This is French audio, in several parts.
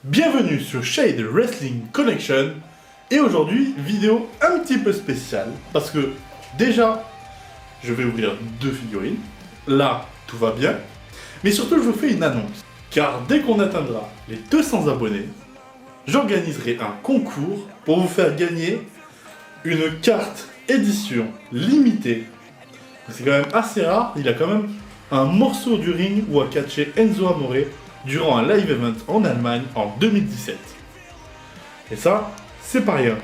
Bienvenue sur Shade Wrestling Connection. Et aujourd'hui, vidéo un petit peu spéciale. Parce que déjà, je vais ouvrir 2 figurines. Là, tout va bien. Mais surtout, je vous fais une annonce. Car dès qu'on atteindra les 200 abonnés, j'organiserai un concours pour vous faire gagner une carte édition limitée. C'est quand même assez rare. Il a quand même un morceau du ring où a catché Enzo Amore durant un live event en Allemagne en 2017. Et ça, c'est pas rien.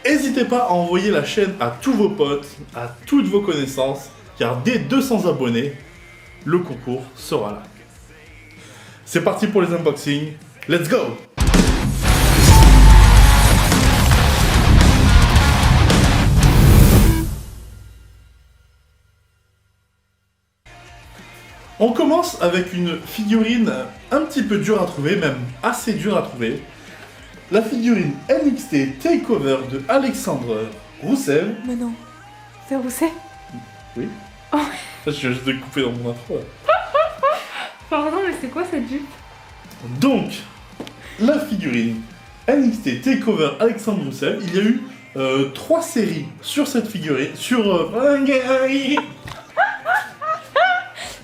N'hésitez pas à envoyer la chaîne à tous vos potes, à toutes vos connaissances, car dès 200 abonnés, le concours sera là. C'est parti pour les unboxings, let's go! On commence avec une figurine un petit peu dure à trouver, même assez dure à trouver. La figurine NXT Takeover de Alexandre Rousseff. Mais non, c'est Rousset? Oui. Oh. Je viens juste de couper dans mon intro. Pardon, mais c'est quoi cette jupe? Donc, la figurine NXT Takeover Alexandre Rousseff, il y a eu 3 séries sur cette figurine,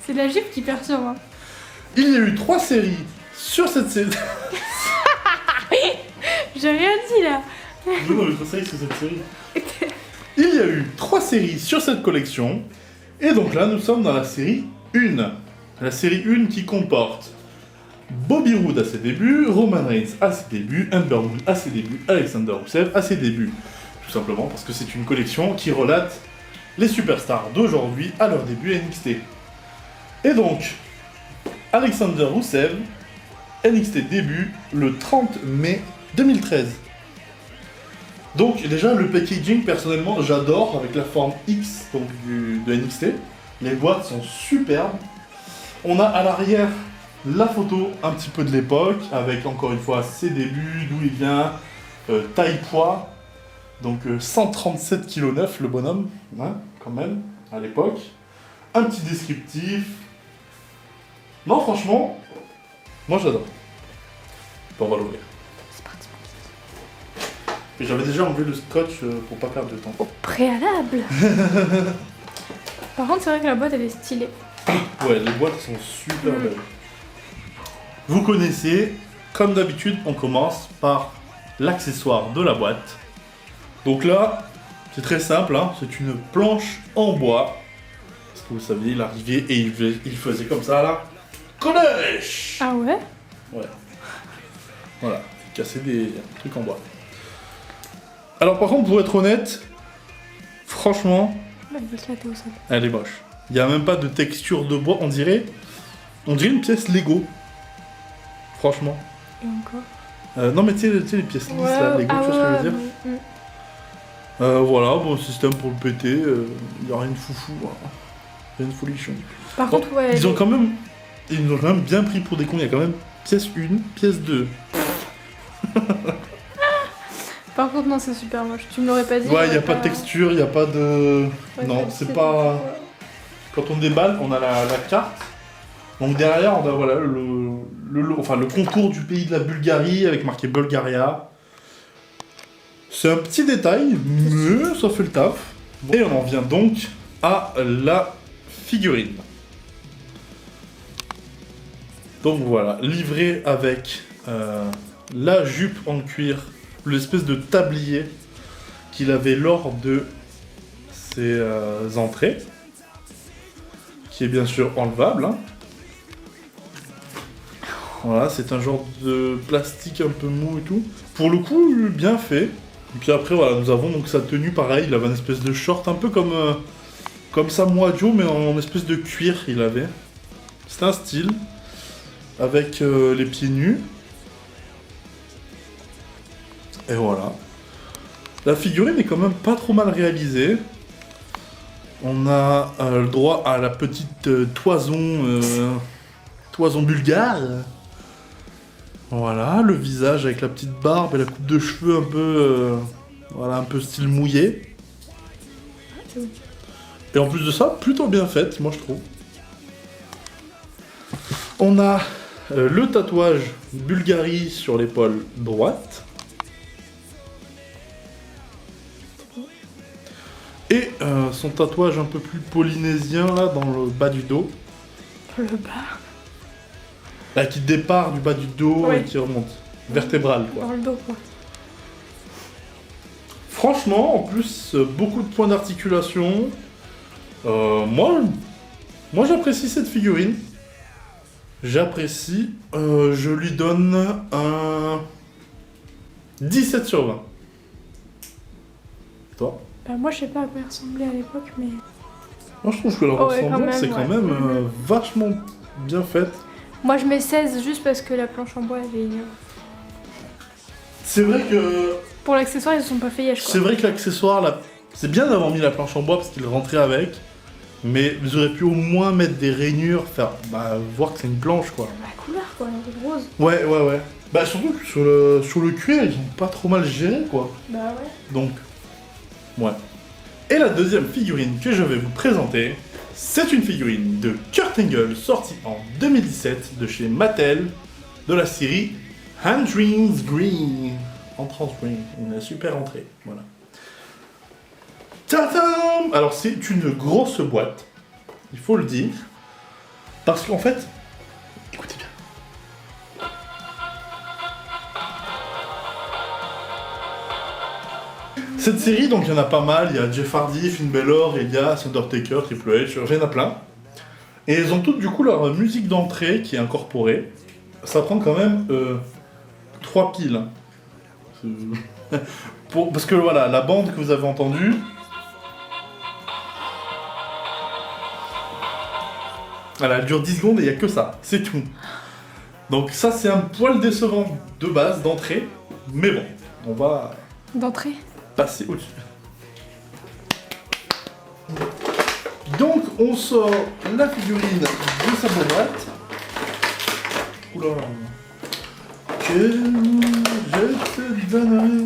C'est la jupe qui perturbe. Hein. Il y a eu 3 séries sur cette série. J'ai rien dit là. Non, mais 3 séries sur cette série. Il y a eu 3 séries sur cette collection. Et donc là, nous sommes dans la série 1. La série 1 qui comporte Bobby Roode à ses débuts, Roman Reigns à ses débuts, Ember Moon à ses débuts, Alexander Rousseff à ses débuts. Tout simplement parce que c'est une collection qui relate les superstars d'aujourd'hui à leur début NXT. Et donc, Alexander Rousseff, NXT début le 30 mai 2013. Donc déjà le packaging personnellement j'adore avec la forme X donc, de NXT. Les boîtes sont superbes. On a à l'arrière la photo un petit peu de l'époque avec encore une fois ses débuts, d'où il vient, taille poids. Donc 137,9 kg le bonhomme, hein, quand même, à l'époque. Un petit descriptif. Non franchement, moi j'adore. Bon, on va l'ouvrir. C'est parti. Et j'avais déjà enlevé le scotch pour pas perdre de temps. Au préalable. Par contre, c'est vrai que la boîte elle est stylée. Ouais, les boîtes sont super belles. Vous connaissez, comme d'habitude, on commence par l'accessoire de la boîte. Donc là, c'est très simple, hein, c'est une planche en bois. Parce que vous saviez, il arrivait et il faisait comme ça là. Collèche. Ah ouais? Ouais. Voilà, il cassait des trucs en bois. Alors par contre, pour être honnête, franchement, Elle va éclater au sol. elle est moche. Il n'y a même pas de texture de bois, on dirait une pièce Lego. Franchement. Et encore? Non mais tu sais les pièces lisses là, Lego, tu vois ce que je veux dire. Voilà, bon système pour le péter, il n'y a rien de foufou, hein. Rien de folichon. Par Bon, contre, ouais. ils ont quand même bien pris pour des cons, il y a quand même pièce 1, pièce 2. Par contre, non, c'est super moche. Tu me l'aurais pas dit. Ouais, il n'y a pas de texture, il n'y a pas de... Ouais, non, c'est pas... Quand on déballe, on a la carte. Donc derrière, on a voilà, le contour du pays de la Bulgarie avec marqué Bulgaria. C'est un petit détail, mais ça fait le taf. Et on en vient donc à la figurine. Donc voilà, livré avec la jupe en cuir, l'espèce de tablier qu'il avait lors de ses entrées, qui est bien sûr enlevable. Hein. Voilà, c'est un genre de plastique un peu mou et tout. Pour le coup, bien fait. Et puis après, voilà, nous avons donc sa tenue pareil. Il avait une espèce de short un peu comme Samoa Joe, mais en espèce de cuir, il avait. C'est un style. Avec les pieds nus. Et voilà. La figurine est quand même pas trop mal réalisée. On a le droit à la petite toison bulgare. Voilà, le visage avec la petite barbe et la coupe de cheveux un peu, voilà, un peu style mouillé. Et en plus de ça, plutôt bien faite, moi je trouve. On a le tatouage Bulgarie sur l'épaule droite. Et son tatouage un peu plus polynésien là dans le bas du dos. Le bas. Là qui départ du bas du dos Ouais. et qui remonte. Vertébral quoi. Dans le dos, quoi. Franchement, en plus, beaucoup de points d'articulation. Moi j'apprécie cette figurine. J'apprécie. Je lui donne un 17 sur 20. Toi? Bah, moi, je sais pas à quoi il ressemblait à l'époque, mais... Moi je trouve que la Oh, ouais, ressemblance quand même, c'est quand ouais. même vachement bien faite. Moi, je mets 16 juste parce que la planche en bois, elle est... C'est vrai que Pour l'accessoire, ils se sont pas fait yesh, quoi. c'est vrai que l'accessoire là, c'est bien d'avoir mis la planche en bois parce qu'il rentrait avec. Mais vous auriez pu au moins mettre des rainures, faire voir que c'est une planche quoi. La couleur, quoi, elle est rose. Ouais. Bah surtout que sur le cuir, ils ont pas trop mal géré quoi. Bah ouais. Donc, ouais. Et la deuxième figurine que je vais vous présenter, c'est une figurine de Kurt Angle sortie en 2017 de chez Mattel, de la série Entrance Green. Entrance Green, une super entrée, voilà. Tadam! Alors c'est une grosse boîte, il faut le dire, parce qu'en fait, écoutez bien. Cette série, donc il y en a pas mal, il y a Jeff Hardy, Finn Balor, Elias, Undertaker, Triple H, il y en a plein. Et elles ont toutes du coup leur musique d'entrée qui est incorporée. Ça prend quand même 3 piles. Parce que voilà, la bande que vous avez entendue, voilà, elle dure 10 secondes et il n'y a que ça, c'est tout. Donc ça c'est un poil décevant de base, d'entrée, mais bon, on va D'entrée. passer au-dessus. Donc on sort la figurine de sa boîte. Oula. Que je te donnerai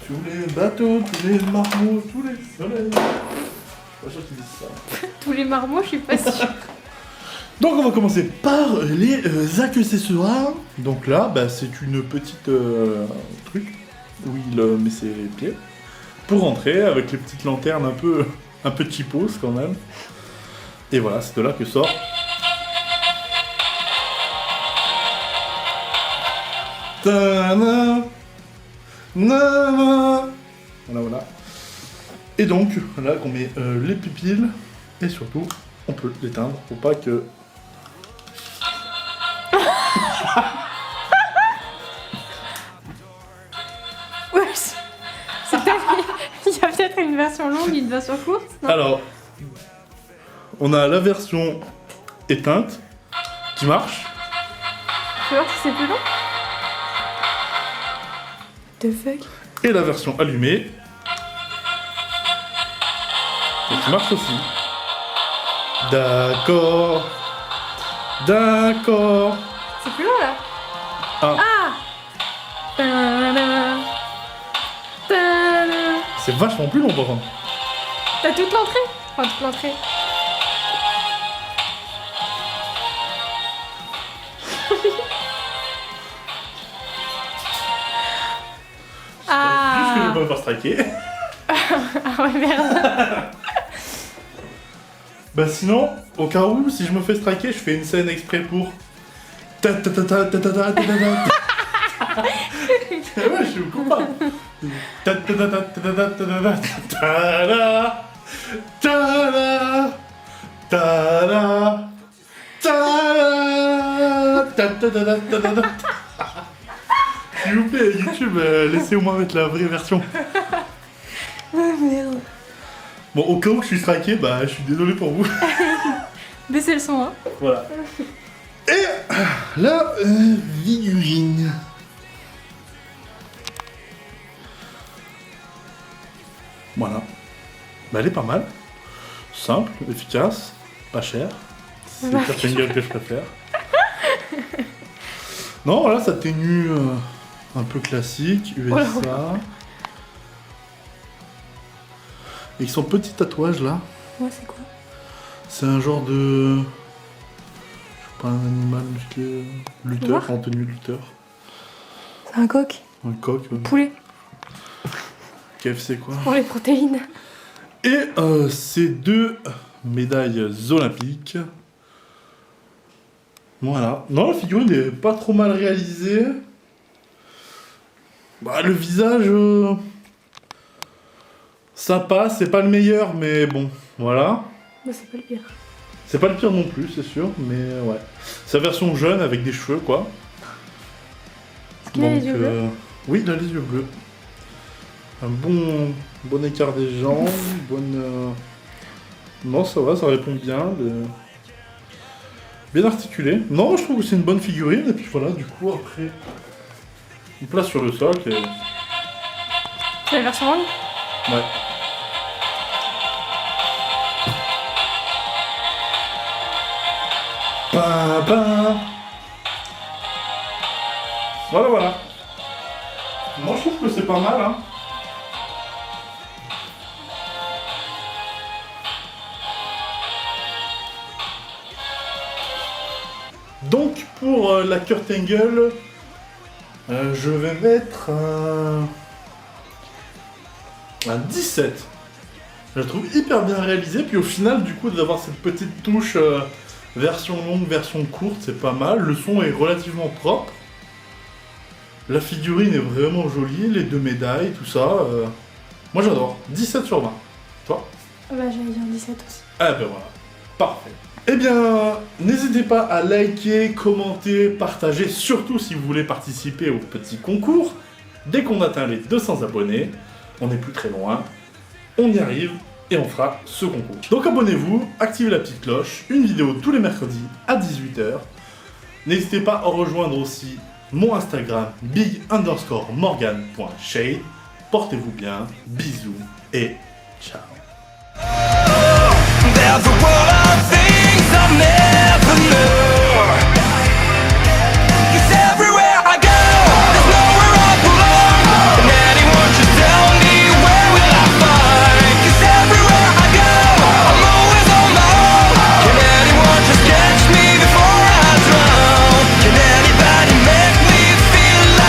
tous les bateaux, tous les marmots, tous les soleils. Pas sûr qu'ils disent ça. Tous les marmots, je suis pas sûre. Donc on va commencer par les accessoires. Donc là, c'est une petite truc où il met ses pieds pour rentrer avec les petites lanternes un peu cheapos quand même. Et voilà, c'est de là que sort. Ta-na, na-na. Voilà. Et donc là qu'on met les pupilles et surtout on peut l'éteindre pour pas que. Ouais, c'est peut-être... Il y a peut-être une version longue et une version courte, non? Alors, on a la version éteinte qui marche. Tu vois si c'est plus long? The fuck? Et la version allumée. Et qui marche aussi. D'accord. C'est plus long, là? Ah. Ta-da. Ta-da. C'est vachement plus long par contre. T'as toute l'entrée? Enfin, toute l'entrée. Juste que je Ah. vais pas me faire striker. Ah ouais, merde. Sinon, au cas où, si je me fais striker, je fais une scène exprès pour. Ta ta ta ta ta ta ta ta ta. Ouais, je suis au coupable. Ta ta ta ta ta ta ta ta ta ta ta ta. S'il vous plaît, YouTube, laissez au moins mettre la vraie version. Ah merde. Bon, au cas où je suis striké, je suis désolé pour vous. Baissez le son, hein. Voilà. Et la figurine. Voilà. Elle est pas mal. Simple, efficace, pas cher. C'est Ouais. certaines gueules que je préfère. Non, voilà, sa tenue un peu classique, USA. Oh là. Et son petit tatouage là, Ouais, c'est quoi? c'est un genre de. Je sais pas un animal musclé. Lutteur, Noir. en tenue de lutteur. C'est un coq. Un coq. Poulet. KFC quoi. Pour les protéines. Et ces 2 médailles olympiques. Voilà. Non, la figurine n'est pas trop mal réalisée. Bah, le visage, ça passe, c'est pas le meilleur, mais bon, voilà. Bah, c'est pas le pire. C'est pas le pire non plus, c'est sûr, mais ouais. C'est la version jeune avec des cheveux, quoi. Est-ce qu'il a les yeux bleus Oui, il a les yeux bleus. Un bon écart des jambes, bonne... Non, ça va, ça répond bien. Bien articulé. Non, je trouve que c'est une bonne figurine, et puis voilà, du coup, après... On place sur le socle et... C'est la version longue. Ouais. Voilà. Moi, je trouve que c'est pas mal, hein. Donc, pour la Kurt Angle, je vais mettre un 17. Je la trouve hyper bien réalisée, puis au final, du coup, d'avoir cette petite touche version longue, version courte, c'est pas mal. Le son est relativement propre. La figurine est vraiment jolie, les 2 médailles, tout ça. Moi, j'adore. 17 sur 20. Toi? Bah, j'allais dire 17 aussi. Ah ben voilà. Parfait. Eh bien, n'hésitez pas à liker, commenter, partager, surtout si vous voulez participer au petit concours. Dès qu'on atteint les 200 abonnés, on n'est plus très loin, on y arrive et on fera ce concours. Donc abonnez-vous, activez la petite cloche, une vidéo tous les mercredis à 18h. N'hésitez pas à rejoindre aussi mon Instagram big_morgan.shade. Portez-vous bien, bisous et ciao.